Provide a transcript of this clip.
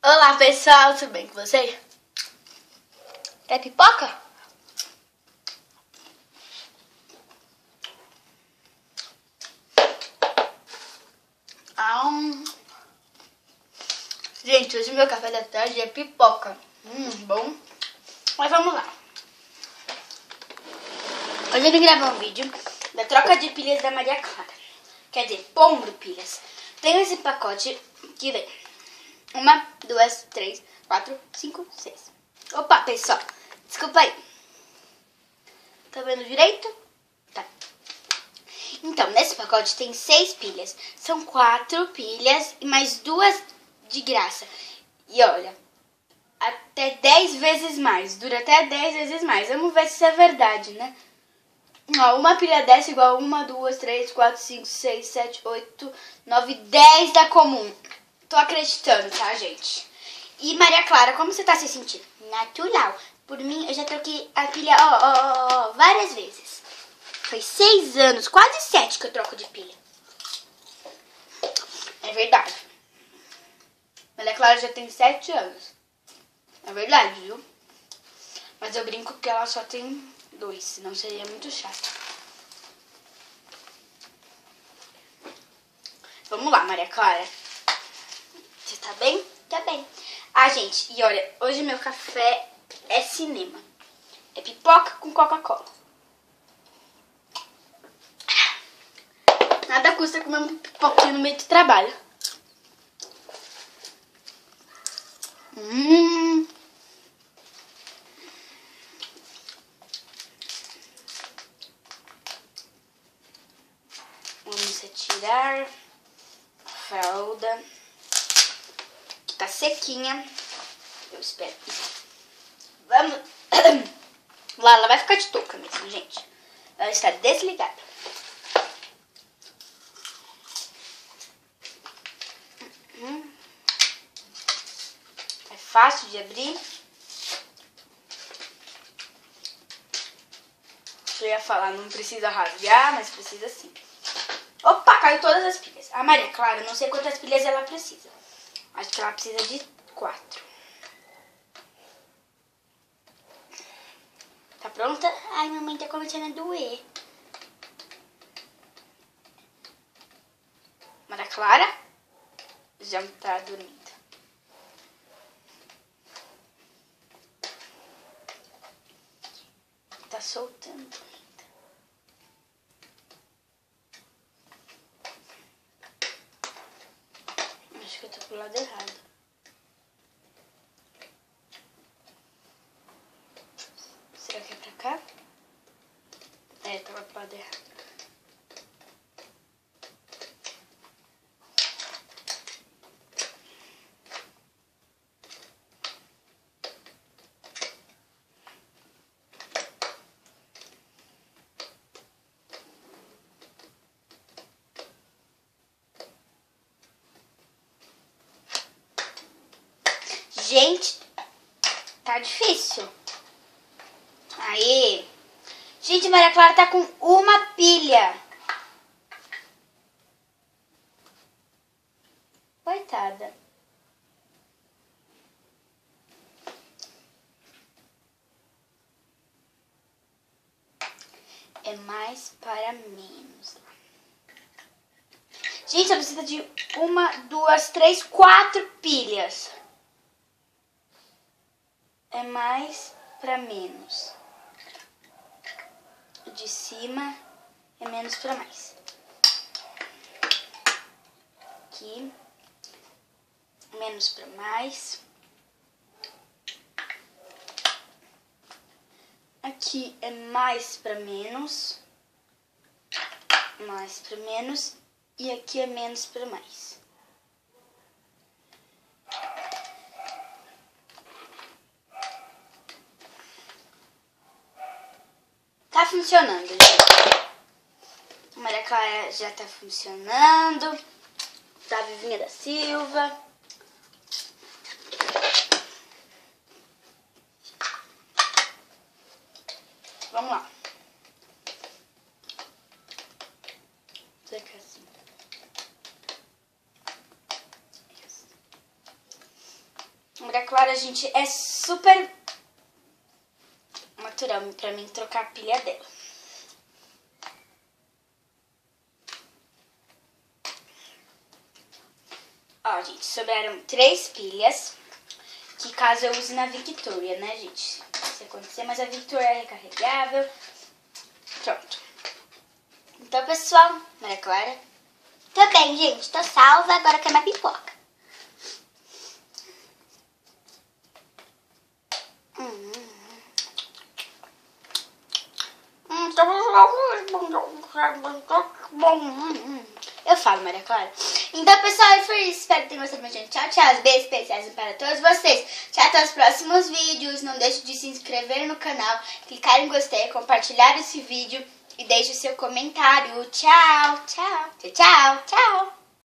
Olá pessoal, tudo bem com vocês? Quer pipoca? Gente, hoje meu café da tarde é pipoca. Bom. Mas vamos lá. Hoje eu vim gravar um vídeo da troca de pilhas da Maria Clara. Quer dizer, pondo pilhas. Tem esse pacote que vem 1, 2, 3, 4, 5, 6. Opa, pessoal, desculpa aí. Tá vendo direito? Tá. Então, nesse pacote tem 6 pilhas. São 4 pilhas e mais 2 de graça. E olha, até 10 vezes mais. Dura até 10 vezes mais. Vamos ver se isso é verdade, né? Ó, uma pilha dessa igual 1, 2, 3, 4, 5, 6, 7, 8, 9, 10 da comum. Tô acreditando, tá, gente? E Maria Clara, como você tá se sentindo? Natural. Por mim, eu já troquei a pilha, várias vezes. Foi 6 anos, quase 7 que eu troco de pilha. É verdade. Maria Clara já tem 7 anos. É verdade, viu? Mas eu brinco que ela só tem 2, senão seria muito chato. Vamos lá, Maria Clara. Você tá bem? Tá bem. Ah, gente, e olha, hoje meu café é cinema. É pipoca com Coca-Cola. Nada custa comer um pipoquinho no meio do trabalho. Vamos retirar a fralda, que tá sequinha. Eu espero. Vamos. Lá, ela vai ficar de touca mesmo, gente. Ela está desligada. É fácil de abrir. Eu ia falar, não precisa rasgar, mas precisa sim. Opa, caiu todas as pilhas. A Maria Clara, não sei quantas pilhas ela precisa. Acho que ela precisa de 4. Tá pronta? Ai, mamãe tá começando a doer. Maria Clara já tá dormindo. Tá soltando. Acho que eu tô pro lado errado. Será que é pra cá? É, tava pro lado errado. Gente, tá difícil. Aí. Gente, Maria Clara tá com uma pilha. Coitada. É mais para menos. Gente, só precisa de 1, 2, 3, 4 pilhas. É mais para menos. O de cima é menos para mais. Aqui, menos para mais. Aqui é mais para menos. Mais para menos. E aqui é menos para mais. Tá funcionando, gente. A Maria Clara já tá funcionando. Da Vivinha da Silva. Vamos lá. Será que é assim? Maria Clara, gente, é super natural pra mim trocar a pilha dela. Ó, gente, sobraram 3 pilhas, que caso eu use na Victoria, né, gente? Se acontecer, mas a Victoria é recarregável. Pronto. Então, pessoal, Maria Clara. Tô bem, gente. Tô salva. Agora quero uma pipoca. Eu falo, Maria Clara. Então, pessoal, foi isso. Espero que tenham gostado do vídeo. Tchau, tchau. Beijos especiais para todos vocês. Tchau, até os próximos vídeos. Não deixe de se inscrever no canal, clicar em gostei, compartilhar esse vídeo e deixe o seu comentário. Tchau, tchau, tchau, tchau, tchau.